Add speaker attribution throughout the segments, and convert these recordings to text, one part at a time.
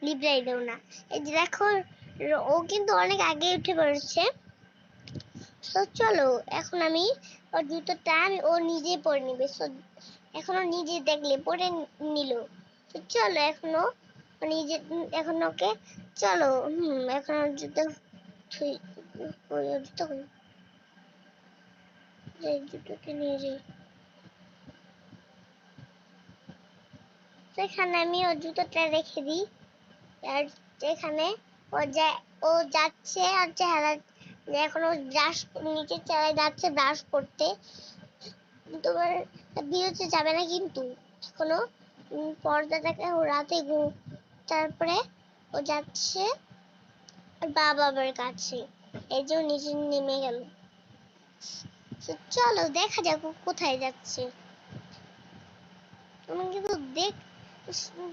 Speaker 1: লিব্রাইডেও না। এই যে দেখো ও কিন্তু অনেক আগে উঠে পড়েছে। তো চলো এখন আমি ওর জুতোটা ও নিজে পরে নিবে। এখনো নিজে দেখলে পরে নিল। তো চলো এখনো নিজে এখন ওকে চলো এখন জুতো জুতোকে নিয়ে যাই। সেখানে আমি ওর জুতোটা রেখে দিই। আর এখানে ও যাচ্ছে আর চেহারা এখন ও ব্রাশ নিচের চেহারায় যাচ্ছে ব্রাশ করতে। তোমার বিরতে যাবে না কিন্তু এখনো পর্দাটাকে রাতে তারপরে ও যাচ্ছে বাবার কাছে। এই যে নিচে নেমে গেল। চলো দেখা যাক কোথায় যাচ্ছে।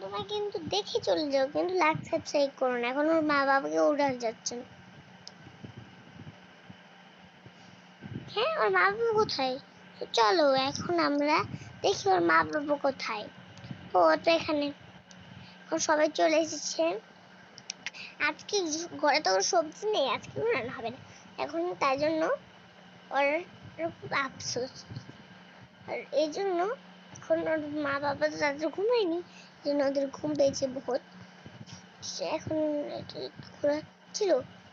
Speaker 1: তোমার কিন্তু দেখে চলে যাও, কিন্তু লাইক সাবস্ক্রাইব করো না। এখন ওর মা বাবাকে উড়াল যাচ্ছে না। হ্যাঁ ওর মা বাবা কোথায়? চলো এখন আমরা দেখি ওর মা বাবা কোথায়। ও তো এখানে। এখন সবাই চলে এসেছে। আজকে ঘরে তো সবজি নেই, আজকে রান্না হবে না। এখন তাই জন্য ওর খুব আফসোস। আর এই জন্য এখন ওর মা বাবা তো রাত্রে ঘুমায়নি, জন্য ওদের ঘুম পেয়েছে বহুত। সে এখন ছিল।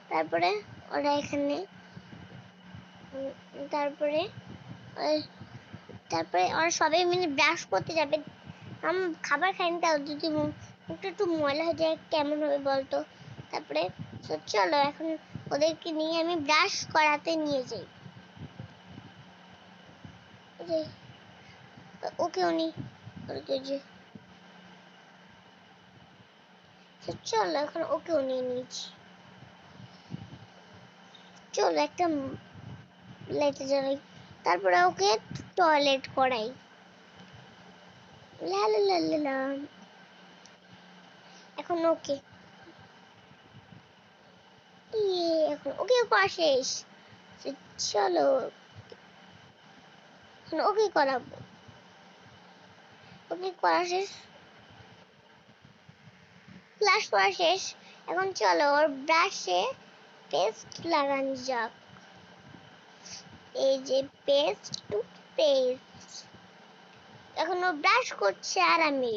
Speaker 1: তারপরে ওরা এখানে তারপরে ওরা সবাই মিলে ব্রাশ করতে যাবে। খাবার খাইনি, তাও যদি মুখটা একটু ময়লা হয়ে যায় কেমন হবে বলতো। তারপরে চলো এখন ওদেরকে নিয়ে আমি ব্রাশ করাতে নিয়ে যাই। ওকেও নি চলো এখন ওকেও নিয়ে নিয়েছি। চলো একটা লেটে যাই। তারপরে ওকে টয়লেট করাই। লা লা লা লা লা। এখন ওকে এখন ওকে করা শেষ। চলো এখন ওকে করাবো। ওকে করা শেষ, ফ্লাশ করা শেষ। এখন চলো ওর ব্রাশে পেস্ট লাগানো যাক। এই যে পেস্ট টুথপেস্ট। এখন ও ব্রাশ করছে আর আমি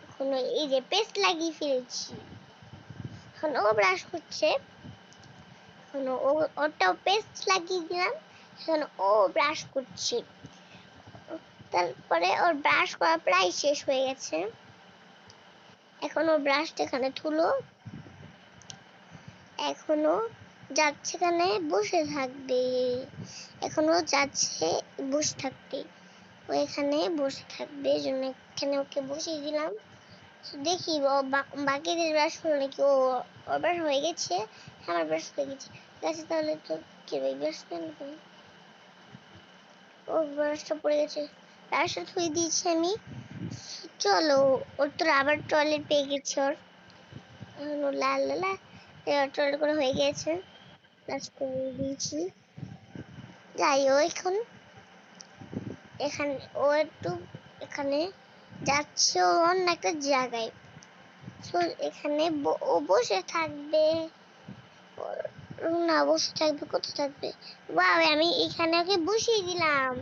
Speaker 1: এখন এই যে পেস্ট লাগিয়ে ফেলেছি। এখন ও ব্রাশ করছে, এখন ওটাও পেস্ট লাগিয়ে দিলাম। এখন ও ব্রাশ করছে। তারপরে ওর ব্রাশ করা প্রায় শেষ হয়ে গেছে। এখন ও ব্রাশটা এখানে তুলো। এখনো যাচ্ছে এখানে বসে থাকবে। এখনো যাচ্ছে বসে থাকতে। ও এখানে বসে থাকবে, এই জন্য এখানে ওকে বসিয়ে দিলাম। দেখি ও বাকিদের ব্রাশ হলো নাকি। ওর ব্রাশ হয়ে গেছে, আমার ব্রাশ হয়ে গেছে। ঠিক আছে তাহলে তো কি ব্রাশ কেন ও ব্রাশটা পড়ে গেছে, ব্রাশটা ধুয়ে দিয়েছি আমি। চলো ওর তো আবার টয়লেট পেয়ে গেছে। ওর লাল লালা টয়লেট করে হয়ে গেছে, ব্রাশ করে দিয়েছি। যাই ও এখন এখানে ও একটু এখানে যাচ্ছে অন্য একটা জায়গায়। এখানে ও বসে থাকবে না, বসে থাকবে কোথায় থাকবে। বাহ আমি এখানে ওকে বসিয়ে দিলাম।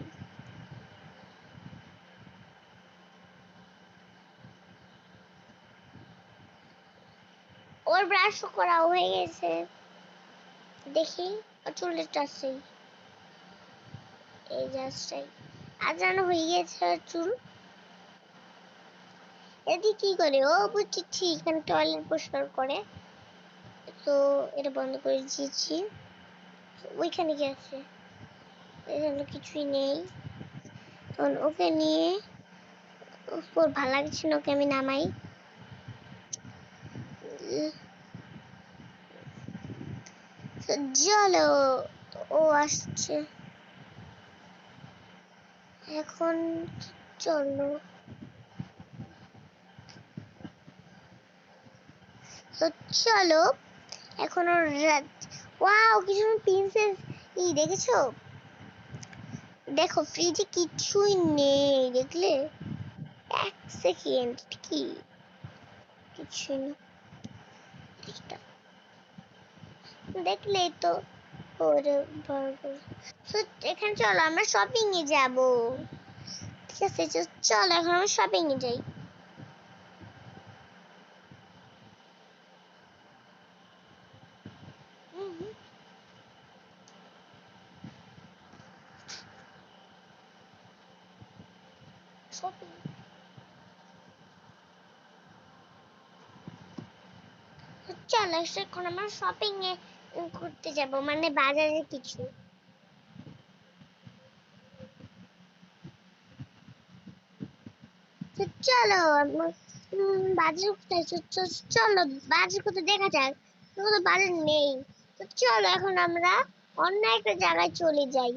Speaker 1: ওর ব্রাশ করা হয়ে গেছে। দেখি ওর চুলের টাচই এই জাস্টাই আজানো হয়ে গেছে চুল। এদি কি করে ও বুঝছি এখানে টয়লেট পরিষ্কার করে। তো এটা বন্ধ করে দিয়েছি। ওইখানে কি আছে? এখানে কিছুই নেই। তখন ওকে নিয়ে ওর ভালো লাগছে না, ওকে আমি নামাই। চলো ও আসছে এখন। চলো চলো এখন ওর ওয়াও কিছু প্রিন্সেস দেখেছো? দেখো ফ্রিজে কিছুই নেই, দেখলে? এক সেকেন্ড কি কিছুই না। দেখলেই তো ওরে বাবা। এখানে চলো আমরা শপিং এ যাব। ঠিক আছে চলো এখন আমরা শপিং এ যাই। শপিং চলো এখন আমরা শপিং এ করতে যাব, মানে বাজারে কিছু। চলো বাজার কোথায়? চলো বাজার কোথায় দেখা যাক। কোনো বাজার নেই। তো চলো এখন আমরা অন্য একটা জায়গায় চলে যাই।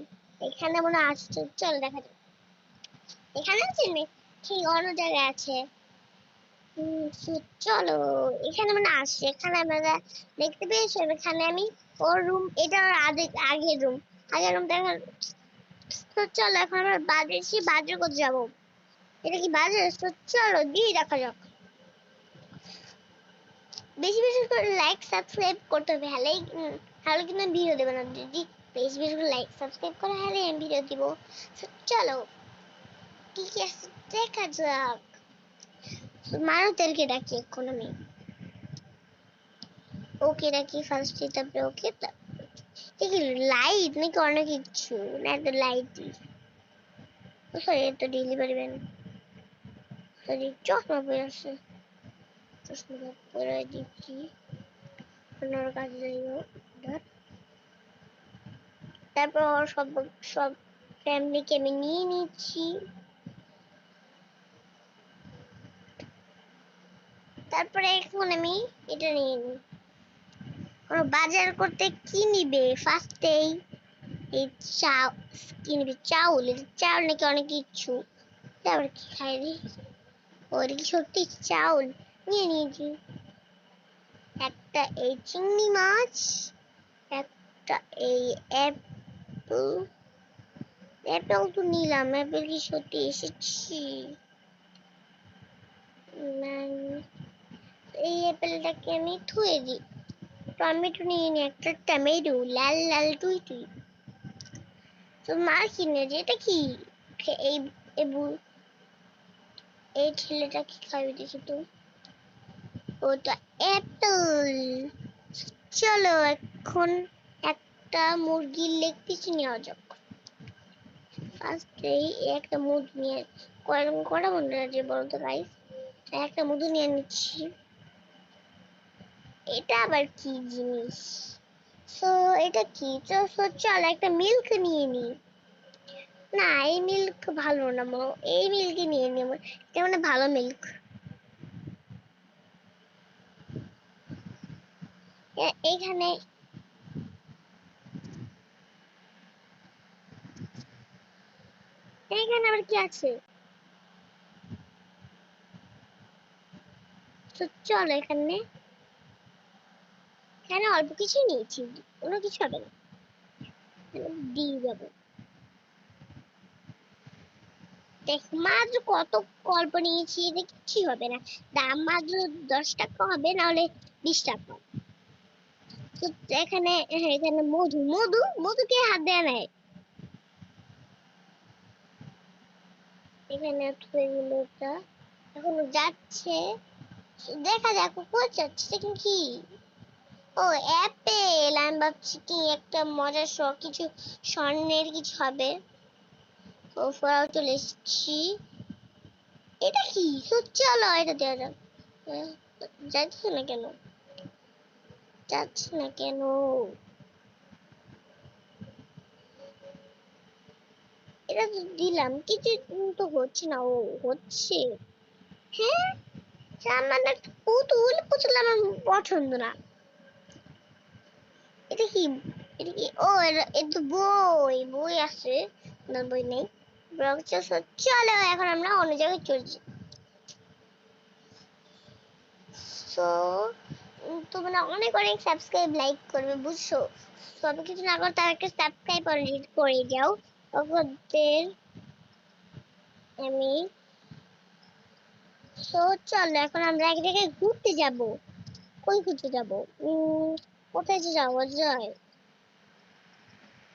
Speaker 1: এখানে মনে আসছে, চলো দেখা যাক। এখানে আছে না, ঠিক অন্য জায়গায় আছে। চলো এখানে মানে আসছে, এখানে আমরা দেখতে পেয়েছি। এখানে আমি ওর রুম, এটা ওর আগের রুম, আগের রুম দেখা। তো চলো এখন আমরা বাজার করতে যাবো। এটা কি বাজার? তো চলো দিয়ে দেখা যাক। বেশি বেশি করে লাইক সাবস্ক্রাইব করতে হবে, তাহলে কিন্তু ভিডিও দেবো না। যদি বেশি বেশি করে লাইক সাবস্ক্রাইব করে হলে আমি ভিডিও দিব। চলো কি কি আছে দেখা যাক। মারুতেরকে ডাকি এখন আমি। ওকে ডাকি ফার্স্টে, তারপরে ওকে, কি লাইট নাকি অন্য কিছু? না তো লাইটই। সরি এটা ডেলিভারি ম্যান। সরি চশমা পরে আসছে, চশমা পরে দিচ্ছি। ওনার কাছে যাইও। তারপর সব সব ফ্যামিলিকে আমি নিয়ে নিচ্ছি। তারপরে এখন আমি এটা নিয়ে নিই। বাজার করতে কি নিবে ফার্স্টেই? এই চাউ কি নিবি? চাউল, চাউল নাকি অনেক কিছু। তারপর কি খাই রে? ওর কি সত্যি চাউল? নিয়ে নিয়েছি। একটা এই চিংড়ি মাছ, একটা এই অ্যাপেল। অ্যাপেল তো নিলাম, অ্যাপেল কি সত্যি এসেছি? এই অ্যাপেলটাকে আমি ধুয়ে দিই। টমেটো নিয়ে নি, একটা টমেটো লাল লাল টুই টুই। তো মা কিনে যে এটা কি? এই এই ছেলেটা কি খাবে দেখি তো। ওটা অ্যাপেল। চলো এখন একটা মুরগির লেগ পিস নেওয়া যাক। ফার্স্টেই একটা মুরগি নিয়ে, কটা বন্ধু আছে বলতো গাইস? একটা মধু নিয়ে নিচ্ছি। এটা আবার কি জিনিস? সো এটা কি? চল একটা মিল্ক নিয়ে নি। না এই মিল্ক ভালো না, এই মিল্কই নিয়ে নিব। এটা মানে ভালো মিল্ক। এইখানে এইখানে আবার কি আছে? তো চল এখানে অল্প কিছু নিয়েছি, কোনো কিছু হবে না, দিয়ে যাবো। দেখ মাত্র কত অল্প নিয়েছি, এটা কিচ্ছু হবে না। দাম মাত্র 10 টাকা হবে, না হলে 20 টাকা। তো এখানে এখানে মধু মধু মধু কে হাত দেয় নাই। এখানে এগুলোটা এখন যাচ্ছে, দেখা যাক কোথায় যাচ্ছে কি। ও অ্যাপেল, আমি ভাবছি কি একটা মজার কিছু স্বর্ণের কিছু হবে। ও ফরাও চলে এসেছি। এটা কি? তো চলো এটা দেওয়া যাক। যাচ্ছে না কেন? যাচ্ছে না কেন? এটা তো দিলাম, কিছু তো হচ্ছে না। ও হচ্ছে। হ্যাঁ সামান্য একটা পুতুল, পুতুল আমার পছন্দ না। এটা কি? এটা কি? ও এটা বই, বই আছে না? বই নেই। চলো এখন আমরা অন্য জায়গায় চলছি। সো তোমরা অনেক অনেক সাবস্ক্রাইব লাইক করবে বুঝছো। সব কিছু না করে তার একটা সাবস্ক্রাইব অলরেডি করে যাও। ওদের আমি তো চলো এখন আমরা এক জায়গায় ঘুরতে যাব। কই ঘুরতে যাব? কোথায় যে যাওয়া যায়?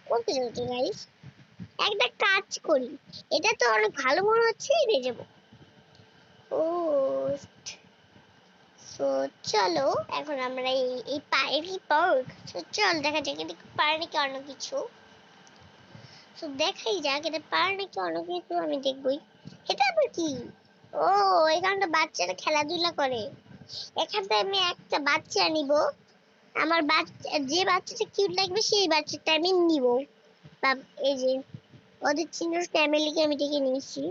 Speaker 1: কোথায় যাবো গাইস? একটা কাজ করি, এটা তো অনেক ভালো মনে হচ্ছে, এটাই যাবো। ও তো চলো এখন আমরা এই পায়েরি পার্ক, তো চল দেখা যাক এটা পারে নাকি অন্য কিছু। তো দেখাই যাক এটা পারে নাকি অন্য কিছু, আমি দেখবই। এটা আবার কি? ও এখানটা বাচ্চারা খেলাধুলা করে। এখানটা আমি একটা বাচ্চা নিব, আমার বাচ্চা যে বাচ্চাটা কিউট লাগবে সেই বাচ্চাটা আমি নিব। বা এই যে ওদের চিনোর ফ্যামিলিকে আমি ডেকে নিয়েছি।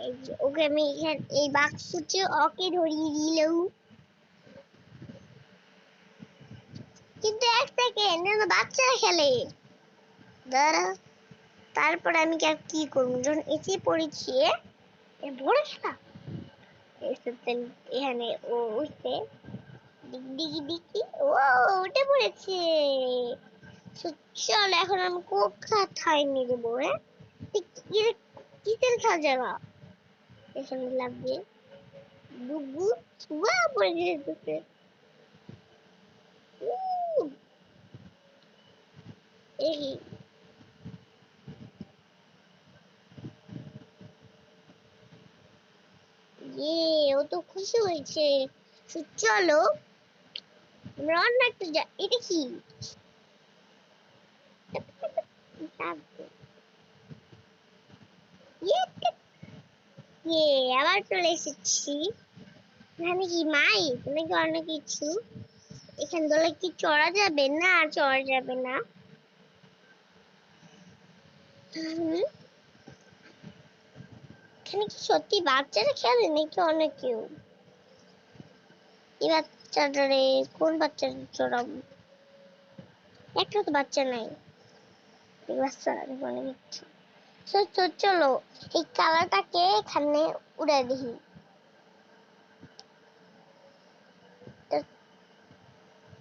Speaker 1: এই যে ওকে আমি এই বাক্সতে ওকে ধরিয়ে দিলাম। কিন্তু এক সেকেন্ড বাচ্চারা খেলে, দাঁড়া। তারপর আমি কি করবো যখন এসে পড়েছি বড় খেলা এখানে ও উঠছে, দিকি দিকি ও উঠে পড়েছে। চল এখন আমি কোথায় নিয়ে যাবো? কিসের খাওয়া এখানে লাগবে ডুবু ছুয়া পড়ে যেতেছে। এই ও তো খুশি হয়েছে। চলো আমরা অন্য একটা এটা কি? আবার চলে এসেছি। এখানে কি মাই নাকি অন্য কিছু? এখান দলে কি চড়া যাবে? না চড়া যাবে না। এখানে কি সত্যি বাচ্চারা খেলে নাকি অন্য কেউ? এই বাচ্চাটারে কোন বাচ্চাটা চড়াবো? একটা তো বাচ্চা নাই, এই বাচ্চা অনেক কিছু। চলো এই কালারটাকে এখানে উড়াই দেখি।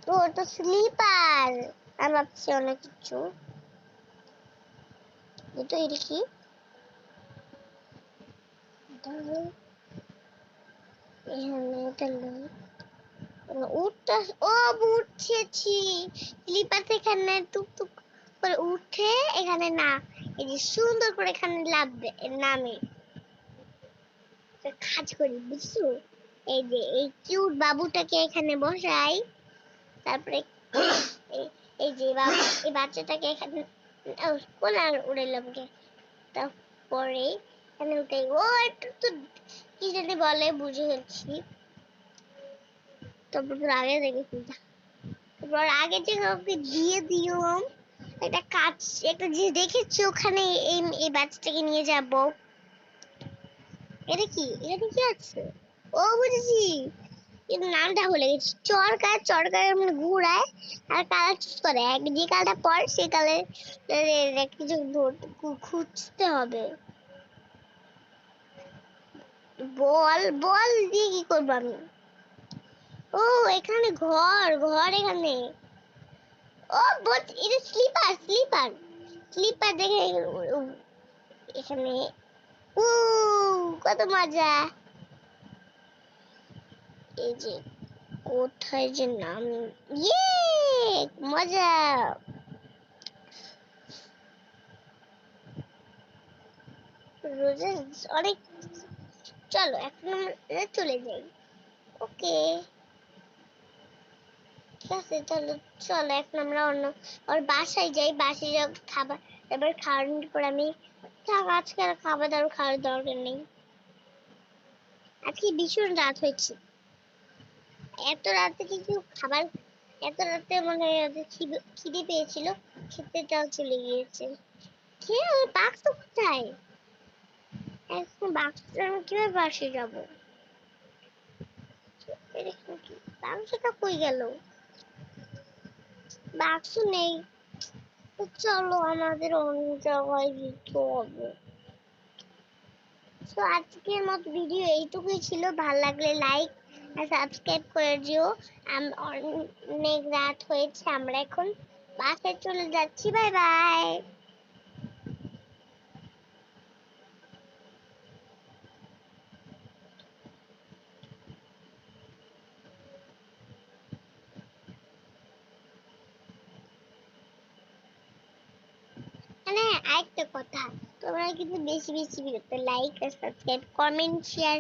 Speaker 1: তো তো স্লিপার, আমি ভাবছি অনেক কিছু। তো এটা কি? উঠেছি স্লিপার এখানে টুকটুক করে উঠে এখানে না, এই যে সুন্দর করে এখানে নামে কাজ করি বুঝছো। এই যে এই কিউট বাবুটাকে এখানে বসাই, তারপরে এই যে এই বাচ্চাটাকে এখানে কোন আর উড়াইলাম কে, তারপরে এখানে উঠে ও একটু তো কি জানি বলে বুঝে গেছি। তারপর আগে দেখেছি, তারপর আগে যে কাউকে দিয়ে দিও একটা কাজ, একটা জিনিস দেখেছি ওখানে এই বাচ্চাটাকে নিয়ে যাব। এটা কি? এটা কি আছে? ও বুঝেছি, কিন্তু নামটা ভুলে গেছি। চরকায় মানে ঘুরায় আর কালার চুজ করে, যে কালারটা পরে সেই কালার কিছু খুঁজতে হবে। বল বল দিয়ে কি করবো আমি? ও এখানে ঘর এখানে। ও এটা স্লিপার স্লিপার দেখে এখানে উ কত মজা। এই যে কোথায় যে নাম, ইয়ে মজা। রোজা অনেক। চলো এখন আমরা চলে যাই। ওকে ঠিক আছে, তাহলে চলো এখন আমরা অন্য ওর বাসায় যাই। বাসায় যাই খাবার, এবার খাওয়ানোর পর আমি থাক, আজকে আর খাবার দাবার খাওয়ার দরকার নেই। আজকে ভীষণ রাত হয়েছে, এত রাতে কিছু খাবার, এত রাতে মনে হয় ওদের খিদে পেয়েছিল, খেতেটাও চলে গিয়েছে। খেয়ে ওই বাক্স কোথায়? এখন বাক্স আমি কিভাবে বাসে যাবো? এরকম কি বাক্সটা কই গেল? বাক্স নেই। তো চলো আমাদের অন্য জায়গায় যেতে হবে। তো আজকের মতো ভিডিও এইটুকুই ছিল, ভালো লাগলে লাইক আর সাবস্ক্রাইব করে দিও। অনেক রাত হয়েছে, আমরা এখন বাসায় চলে যাচ্ছি। Bye bye. মানে আরেকটা কথা, তোমরা কিন্তু বেশি বেশি ভিডিওতে লাইক আর সাবস্ক্রাইব কমেন্ট শেয়ার